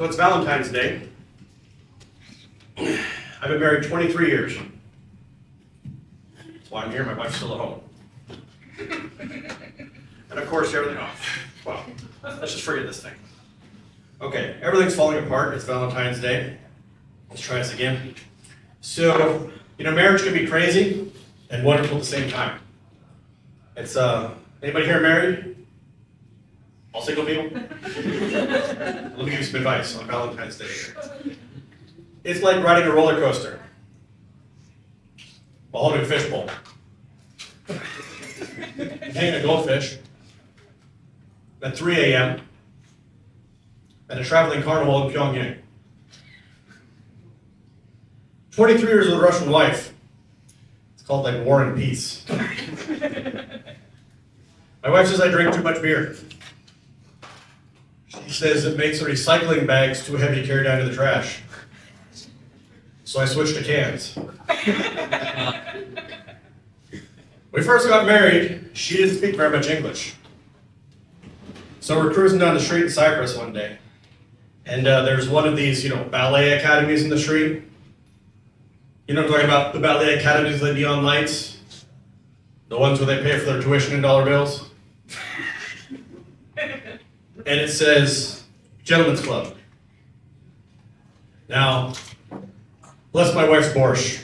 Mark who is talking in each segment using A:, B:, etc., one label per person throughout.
A: So it's Valentine's Day. I've been married 23 years. That's why I'm here, my wife's still at home. And of course, everything off. Well, let's just forget this thing. Okay, everything's falling apart. It's Valentine's Day. Let's try this again. So, marriage can be crazy and wonderful at the same time. It's, anybody here married? All single people? Let me give you some advice on Valentine's Day. It's like riding a roller coaster while holding a fishbowl. Hanging a goldfish at 3 a.m. at a traveling carnival in Pyongyang. 23 years with a Russian wife. It's called like War and Peace. My wife says I drink too much beer. She says it makes the recycling bags too heavy to carry down to the trash. So I switched to cans. When we first got married, she didn't speak very much English. So we're cruising down the street in Cyprus one day. And there's one of these, ballet academies in the street. You know what I'm talking about? The ballet academies with the neon lights? The ones where they pay for their tuition in dollar bills? And it says, Gentlemen's Club. Now, bless my wife's borscht.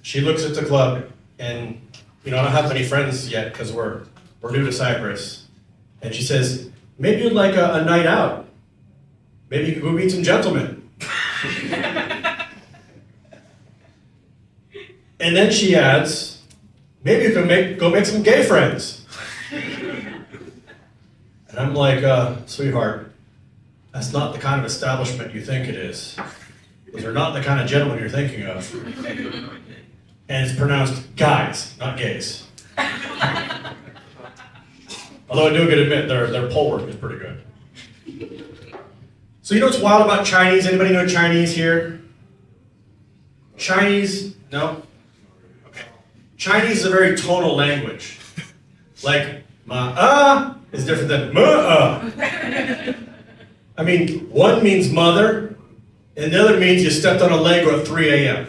A: She looks at the club, and I don't have many friends yet because we're new to Cyprus. And she says, maybe you'd like a night out. Maybe you could go meet some gentlemen. And then she adds, maybe you can go make some gay friends. And I'm like, sweetheart, that's not the kind of establishment you think it is. Those are not the kind of gentlemen you're thinking of. And it's pronounced guys, not gays. Although I do get to admit, their poll work is pretty good. So what's wild about Chinese? Anybody know Chinese here? Chinese, no? Okay. Chinese is a very tonal language. Like, ma is different than ma. I mean, one means mother, and the other means you stepped on a Lego at 3 a.m.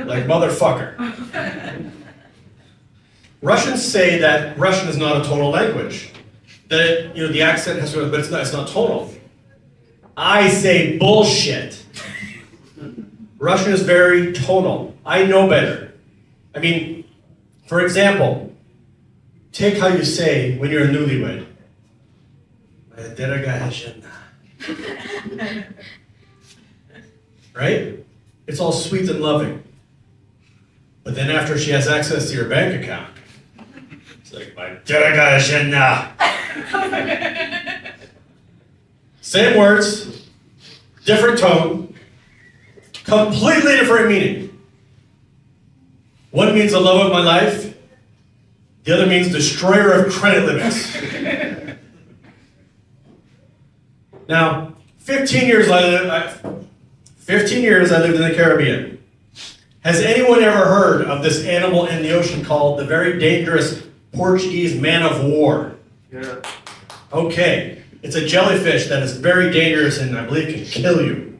A: Like motherfucker. Russians say that Russian is not a tonal language. That the accent has to, but it's not tonal. I say bullshit. Russian is very tonal. I know better. I mean, for example, take how you say when you're a newlywed. Right? It's all sweet and loving. But then after she has access to your bank account, it's like, my deraga zhena. Same words, different tone, completely different meaning. One means the love of my life, the other means destroyer of credit limits. Now, 15 years I lived in the Caribbean. Has anyone ever heard of this animal in the ocean called the very dangerous Portuguese man of war?
B: Yeah.
A: Okay, it's a jellyfish that is very dangerous and I believe can kill you.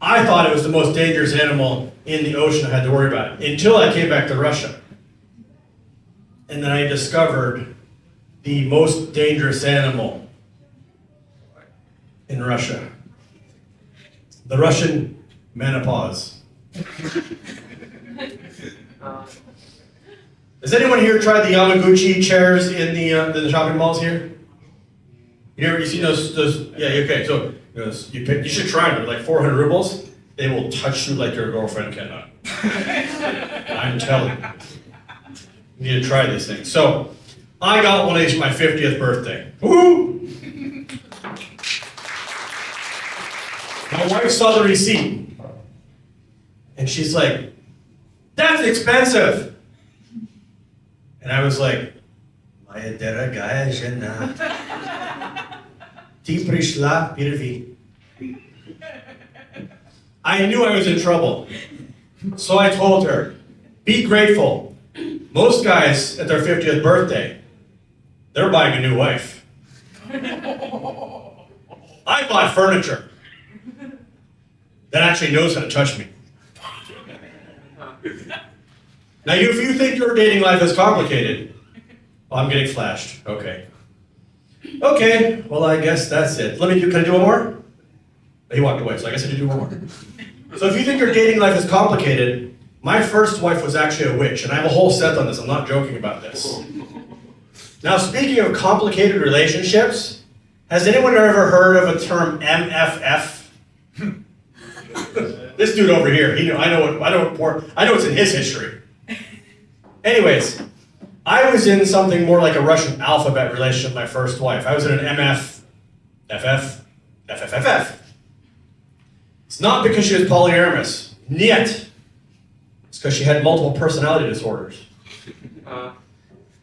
A: I thought it was the most dangerous animal in the ocean I had to worry about until I came back to Russia. And then I discovered the most dangerous animal in Russia. The Russian menopause. Has anyone here tried the Yamaguchi chairs in the shopping malls here? You seen those? Yeah, okay. So you should try them. They're like 400 rubles. They will touch you like your girlfriend cannot. I'm telling you. You need to try these things. So I got one of these for my 50th birthday. Woo! My wife saw the receipt. And she's like, that's expensive. And I was like, Moja dорогая жена, ты пришла первой. I knew I was in trouble. So I told her, be grateful. Most guys at their 50th birthday, they're buying a new wife. I bought furniture that actually knows how to touch me. Now, if you think your dating life is complicated, well, I'm getting flashed. Okay. Okay, well, I guess that's it. Can I do one more? He walked away, so I guess I did do one more. So if you think your dating life is complicated, my first wife was actually a witch, and I have a whole set on this. I'm not joking about this. Now, speaking of complicated relationships, has anyone ever heard of a term MFF? This dude over here, I know it's in his history. Anyways, I was in something more like a Russian alphabet relationship with my first wife. I was in an FFFF. It's not because she was polyamorous. Niet. It's because she had multiple personality disorders.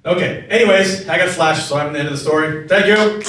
A: Okay, anyways, I got flashed, so I'm at the end of the story. Thank you.